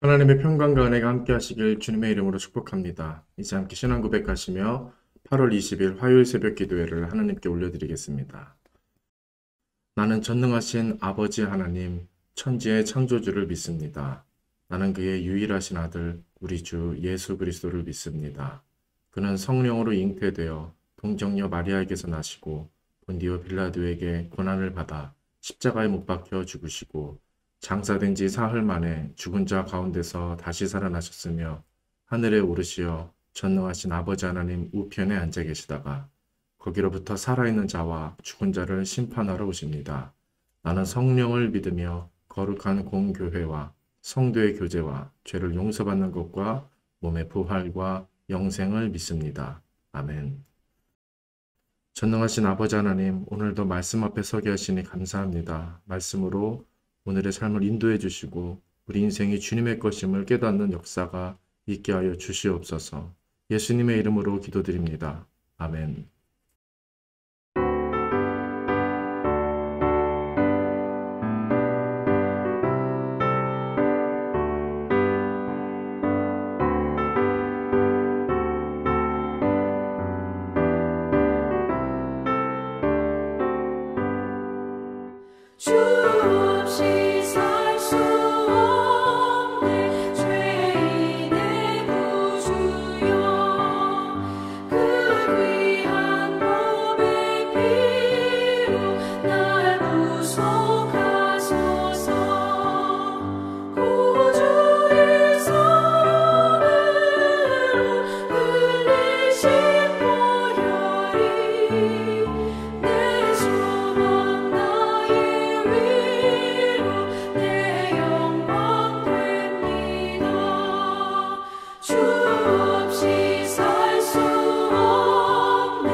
하나님의 평강과 은혜가 함께 하시길 주님의 이름으로 축복합니다. 이제 함께 신앙 고백하시며 8월 20일 화요일 새벽 기도회를 하나님께 올려드리겠습니다. 나는 전능하신 아버지 하나님, 천지의 창조주를 믿습니다. 나는 그의 유일하신 아들, 우리 주 예수 그리스도를 믿습니다. 그는 성령으로 잉태되어 동정녀 마리아에게서 나시고 본디오 빌라도에게 고난을 받아 십자가에 못 박혀 죽으시고 장사된 지 사흘 만에 죽은 자 가운데서 다시 살아나셨으며 하늘에 오르시어 전능하신 아버지 하나님 우편에 앉아 계시다가 거기로부터 살아있는 자와 죽은 자를 심판하러 오십니다. 나는 성령을 믿으며 거룩한 공교회와 성도의 교제와 죄를 용서받는 것과 몸의 부활과 영생을 믿습니다. 아멘. 전능하신 아버지 하나님, 오늘도 말씀 앞에 서게 하시니 감사합니다. 말씀으로 오늘의 삶을 인도해 주시고 우리 인생이 주님의 것임을 깨닫는 역사가 있게 하여 주시옵소서. 예수님의 이름으로 기도드립니다. 아멘. 주 없이 살 수 없네 죄인의 구주여 그 귀한 몸의 피로 날 구속하소서 구주의 사랑으로 흘리신 보혈이 내 소망 나의 위로 내 영광 됩니다. 주 없이 살 수 없네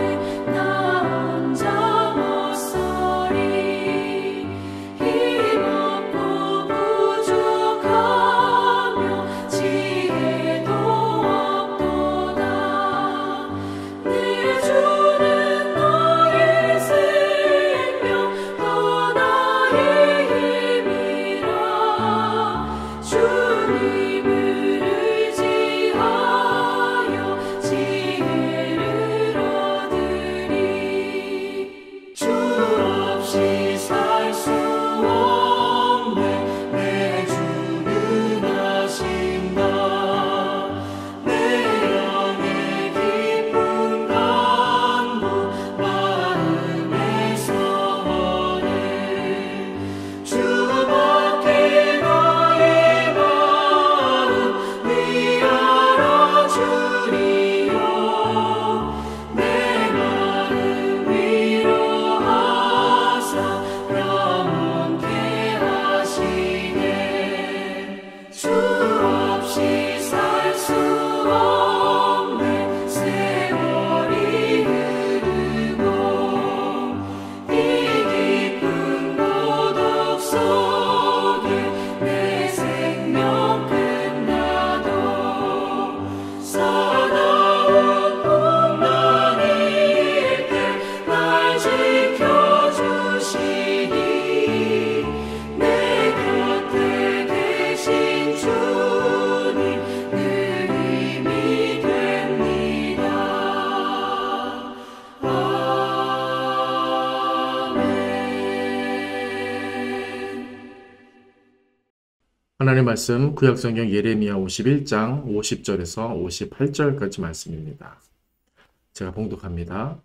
나 혼자 못 서리 힘없고 부족하며 지혜도 없도다 내 주는 나의 생명 또 나의 힘이라 주님을 의지하여 지혜를 얻으리 주 없이 살 수 없네 내 주는 아신다 내 영의 깊은 간구 마음에서 오네 주밖에 나의 마음 위하여 주리요 내 마음 위로하사 영원케 하시네 주 없이 살 수 없네 세월이 흐르고 이 깊은 고독 속에 내 생명 끝나도 사나운 풍랑일 때 날 지켜주시니 내 곁에 계신 주님 늘 힘이 됩니다. 아멘. 하나님의 말씀 구약성경 예레미야 51장 50절에서 58절까지 말씀입니다. 제가 봉독합니다.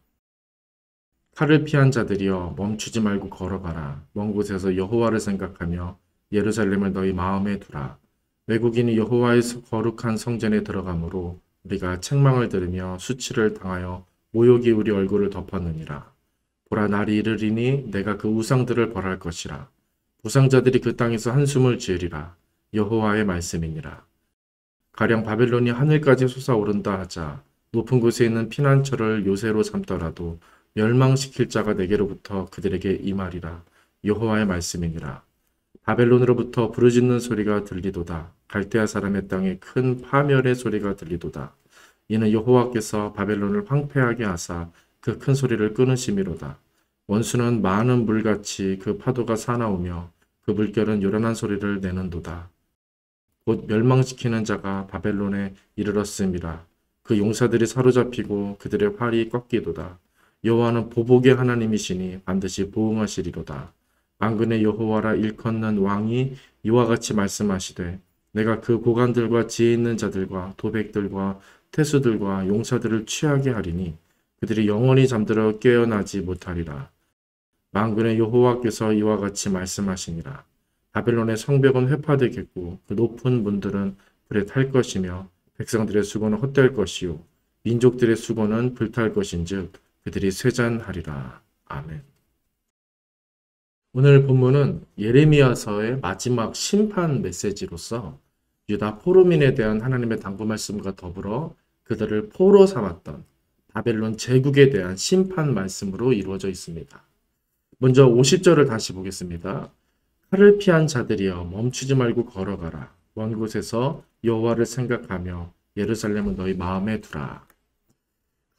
칼을 피한 자들이여 멈추지 말고 걸어가라. 먼 곳에서 여호와를 생각하며 예루살렘을 너희 마음에 두라. 외국인이 여호와의 거룩한 성전에 들어가므로 우리가 책망을 들으며 수치를 당하여 모욕이 우리 얼굴을 덮었느니라. 보라 날이 이르리니 내가 그 우상들을 벌할 것이라. 부상자들이 그 땅에서 한숨을 지으리라. 여호와의 말씀이니라. 가령 바벨론이 하늘까지 솟아오른다 하자 높은 곳에 있는 피난처를 요새로 삼더라도 멸망시킬 자가 내게로부터 그들에게 임하리라. 여호와의 말씀이니라. 바벨론으로부터 부르짖는 소리가 들리도다. 갈대아 사람의 땅에 큰 파멸의 소리가 들리도다. 이는 여호와께서 바벨론을 황폐하게 하사 그 큰 소리를 끊으심이로다. 원수는 많은 물같이 그 파도가 사나우며 그 물결은 요란한 소리를 내는도다. 곧 멸망시키는 자가 바벨론에 이르렀음이라. 그 용사들이 사로잡히고 그들의 활이 꺾이도다. 여호와는 보복의 하나님이시니 반드시 보응하시리로다. 만군의 여호와라 일컫는 왕이 이와 같이 말씀하시되 내가 그 고관들과 지혜 있는 자들과 도백들과 태수들과 용사들을 취하게 하리니 그들이 영원히 잠들어 깨어나지 못하리라. 만군의 여호와께서 이와 같이 말씀하시니라. 바벨론의 성벽은 회파되겠고 그 높은 문들은 불에 탈 것이며 백성들의 수고는 헛될 것이요 민족들의 수고는 불탈 것인즉 그들이 쇠잔하리라. 아멘. 오늘 본문은 예레미야서의 마지막 심판 메시지로서 유다 포로민에 대한 하나님의 당부 말씀과 더불어 그들을 포로 삼았던 바벨론 제국에 대한 심판 말씀으로 이루어져 있습니다. 먼저 50절을 다시 보겠습니다. 칼을 피한 자들이여 멈추지 말고 걸어가라. 먼 곳에서 여호와를 생각하며 예루살렘은 너희 마음에 두라.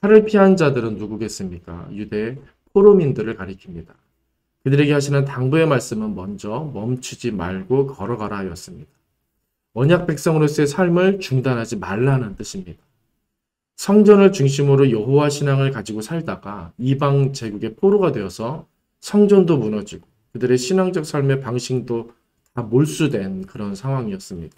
칼을 피한 자들은 누구겠습니까? 유대 포로민들을 가리킵니다. 그들에게 하시는 당부의 말씀은 먼저 멈추지 말고 걸어가라 하였습니다. 언약 백성으로서의 삶을 중단하지 말라는 뜻입니다. 성전을 중심으로 여호와 신앙을 가지고 살다가 이방 제국의 포로가 되어서 성전도 무너지고 그들의 신앙적 삶의 방식도 다 몰수된 그런 상황이었습니다.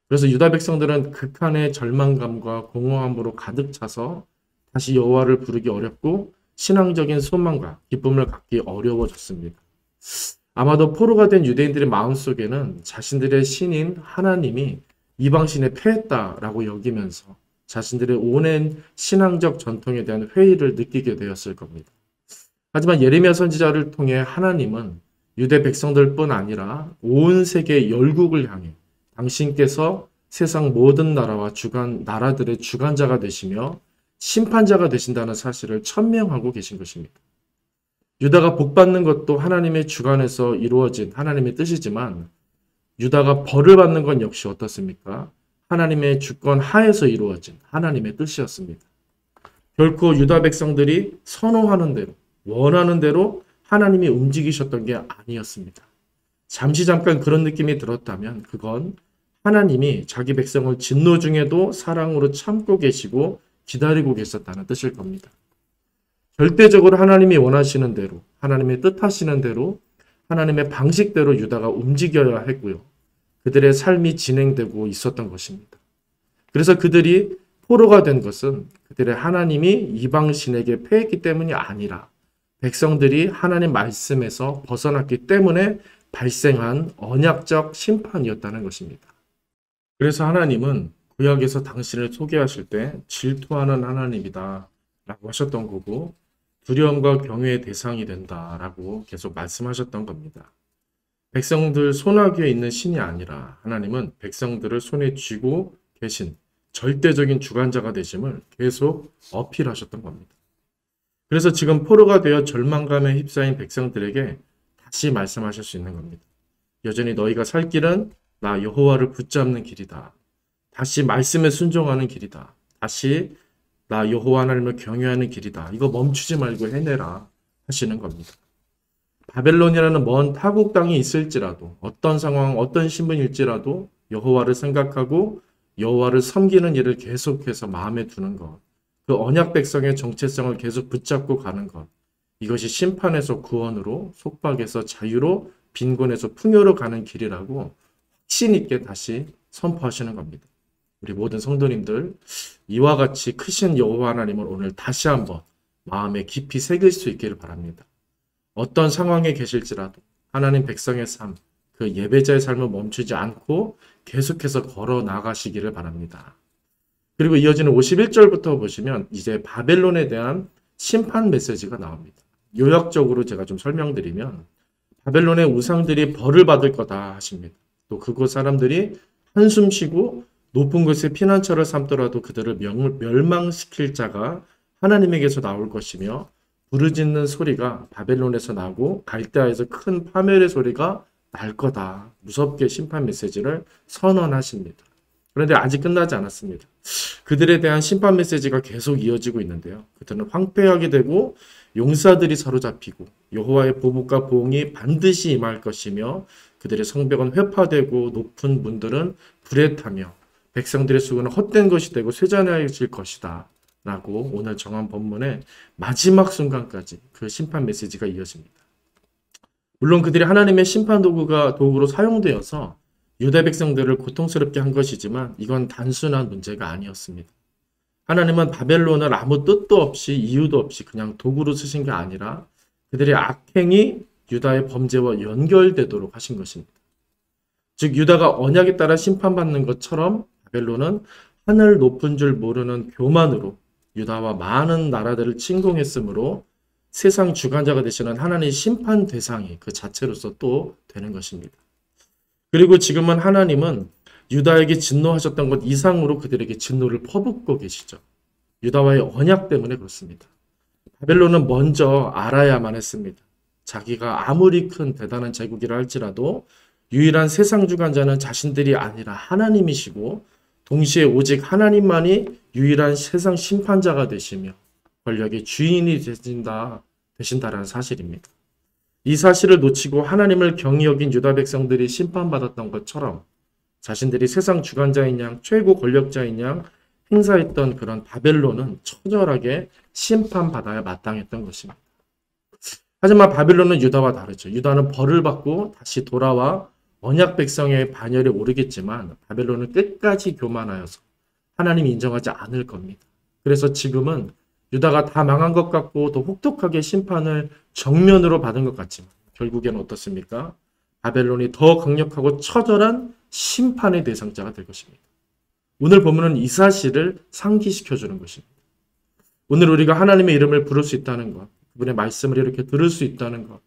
그래서 유다 백성들은 극한의 절망감과 공허함으로 가득 차서 다시 여호와를 부르기 어렵고 신앙적인 소망과 기쁨을 갖기 어려워졌습니다. 아마도 포로가 된 유대인들의 마음속에는 자신들의 신인 하나님이 이방신에 패했다라고 여기면서 자신들의 오랜 신앙적 전통에 대한 회의를 느끼게 되었을 겁니다. 하지만 예레미야 선지자를 통해 하나님은 유대 백성들뿐 아니라 온 세계 열국을 향해 당신께서 세상 모든 나라와 나라들의 주관자가 되시며 심판자가 되신다는 사실을 천명하고 계신 것입니다. 유다가 복받는 것도 하나님의 주관에서 이루어진 하나님의 뜻이지만 유다가 벌을 받는 건 역시 어떻습니까? 하나님의 주권 하에서 이루어진 하나님의 뜻이었습니다. 결코 유다 백성들이 선호하는 대로 원하는 대로 하나님이 움직이셨던 게 아니었습니다. 잠시 잠깐 그런 느낌이 들었다면 그건 하나님이 자기 백성을 진노 중에도 사랑으로 참고 계시고 기다리고 계셨다는 뜻일 겁니다. 절대적으로 하나님이 원하시는 대로 하나님의 뜻하시는 대로 하나님의 방식대로 유다가 움직여야 했고요. 그들의 삶이 진행되고 있었던 것입니다. 그래서 그들이 포로가 된 것은 그들의 하나님이 이방신에게 패했기 때문이 아니라 백성들이 하나님 말씀에서 벗어났기 때문에 발생한 언약적 심판이었다는 것입니다. 그래서 하나님은 구약에서 당신을 소개하실 때 질투하는 하나님이다 라고 하셨던 거고 두려움과 경외의 대상이 된다 라고 계속 말씀하셨던 겁니다. 백성들 손아귀에 있는 신이 아니라 하나님은 백성들을 손에 쥐고 계신 절대적인 주관자가 되심을 계속 어필하셨던 겁니다. 그래서 지금 포로가 되어 절망감에 휩싸인 백성들에게 다시 말씀하실 수 있는 겁니다. 여전히 너희가 살 길은 나 여호와를 붙잡는 길이다. 다시 말씀에 순종하는 길이다. 다시 나 여호와 하나님을 경외하는 길이다. 이거 멈추지 말고 해내라 하시는 겁니다. 바벨론이라는 먼 타국 땅이 있을지라도 어떤 상황, 어떤 신분일지라도 여호와를 생각하고 여호와를 섬기는 일을 계속해서 마음에 두는 것. 그 언약 백성의 정체성을 계속 붙잡고 가는 것. 이것이 심판에서 구원으로, 속박에서 자유로, 빈곤에서 풍요로 가는 길이라고 확신 있게 다시 선포하시는 겁니다. 우리 모든 성도님들 이와 같이 크신 여호와 하나님을 오늘 다시 한번 마음에 깊이 새길 수 있기를 바랍니다. 어떤 상황에 계실지라도 하나님 백성의 삶, 그 예배자의 삶을 멈추지 않고 계속해서 걸어 나가시기를 바랍니다. 그리고 이어지는 51절부터 보시면 이제 바벨론에 대한 심판 메시지가 나옵니다. 요약적으로 제가 좀 설명드리면 바벨론의 우상들이 벌을 받을 거다 하십니다. 또 그곳 사람들이 한숨 쉬고 높은 곳에 피난처를 삼더라도 그들을 멸망시킬 자가 하나님에게서 나올 것이며 부르짖는 소리가 바벨론에서 나고 갈대아에서 큰 파멸의 소리가 날 거다. 무섭게 심판 메시지를 선언하십니다. 그런데 아직 끝나지 않았습니다. 그들에 대한 심판 메시지가 계속 이어지고 있는데요. 그들은 황폐하게 되고 용사들이 사로잡히고 여호와의 보복과 보응이 반드시 임할 것이며 그들의 성벽은 회파되고 높은 문들은 불에 타며 백성들의 수고는 헛된 것이 되고 쇠잔해질 것이다. 라고 오늘 정한 본문의 마지막 순간까지 그 심판 메시지가 이어집니다. 물론 그들이 하나님의 심판 도구로 사용되어서 유다 백성들을 고통스럽게 한 것이지만 이건 단순한 문제가 아니었습니다. 하나님은 바벨론을 아무 뜻도 없이 이유도 없이 그냥 도구로 쓰신 게 아니라 그들의 악행이 유다의 범죄와 연결되도록 하신 것입니다. 즉 유다가 언약에 따라 심판받는 것처럼 바벨론은 하늘 높은 줄 모르는 교만으로 유다와 많은 나라들을 침공했으므로 세상 주관자가 되시는 하나님의 심판 대상이 그 자체로서 또 되는 것입니다. 그리고 지금은 하나님은 유다에게 진노하셨던 것 이상으로 그들에게 진노를 퍼붓고 계시죠. 유다와의 언약 때문에 그렇습니다. 바벨론은 먼저 알아야만 했습니다. 자기가 아무리 큰 대단한 제국이라 할지라도 유일한 세상 주관자는 자신들이 아니라 하나님이시고 동시에 오직 하나님만이 유일한 세상 심판자가 되시며 권력의 주인이 되신다라는 사실입니다. 이 사실을 놓치고 하나님을 경히 여긴 유다 백성들이 심판받았던 것처럼 자신들이 세상 주관자인 양 최고 권력자인 양 행사했던 그런 바벨론은 처절하게 심판받아야 마땅했던 것입니다. 하지만 바벨론은 유다와 다르죠. 유다는 벌을 받고 다시 돌아와 언약 백성의 반열에 오르겠지만 바벨론은 끝까지 교만하여서 하나님이 인정하지 않을 겁니다. 그래서 지금은 유다가 다 망한 것 같고 더 혹독하게 심판을 정면으로 받은 것 같지만 결국에는 어떻습니까? 바벨론이 더 강력하고 처절한 심판의 대상자가 될 것입니다. 오늘 본문은 이 사실을 상기시켜주는 것입니다. 오늘 우리가 하나님의 이름을 부를 수 있다는 것, 그분의 말씀을 이렇게 들을 수 있다는 것,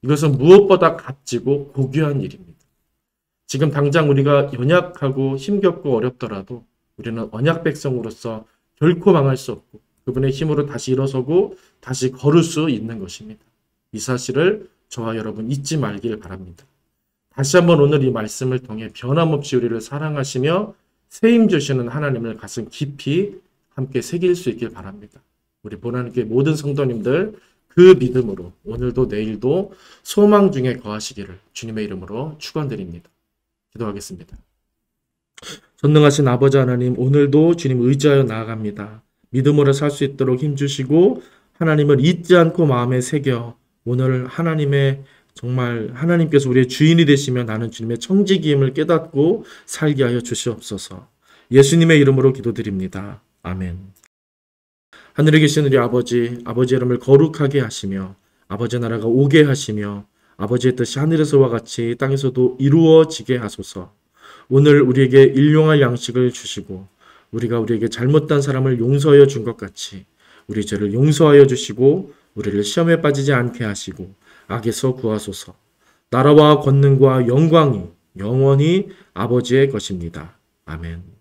이것은 무엇보다 값지고 고귀한 일입니다. 지금 당장 우리가 연약하고 힘겹고 어렵더라도 우리는 언약 백성으로서 결코 망할 수 없고 그분의 힘으로 다시 일어서고 다시 걸을 수 있는 것입니다. 이 사실을 저와 여러분 잊지 말길 바랍니다. 다시 한번 오늘 이 말씀을 통해 변함없이 우리를 사랑하시며 세임 주시는 하나님을 가슴 깊이 함께 새길 수 있길 바랍니다. 우리 보나님께 모든 성도님들 그 믿음으로 오늘도 내일도 소망 중에 거하시기를 주님의 이름으로 축원드립니다. 기도하겠습니다. 전능하신 아버지 하나님, 오늘도 주님 의지하여 나아갑니다. 믿음으로 살 수 있도록 힘주시고 하나님을 잊지 않고 마음에 새겨 오늘 하나님의 정말 하나님께서 우리의 주인이 되시며 나는 주님의 청지기임을 깨닫고 살게 하여 주시옵소서. 예수님의 이름으로 기도드립니다. 아멘. 하늘에 계신 우리 아버지 이름을 거룩하게 하시며 아버지 나라가 오게 하시며 아버지의 뜻이 하늘에서와 같이 땅에서도 이루어지게 하소서. 오늘 우리에게 일용할 양식을 주시고 우리가 우리에게 잘못한 사람을 용서하여 준 것 같이 우리 죄를 용서하여 주시고 우리를 시험에 빠지지 않게 하시고 악에서 구하소서. 나라와 권능과 영광이 영원히 아버지의 것입니다. 아멘.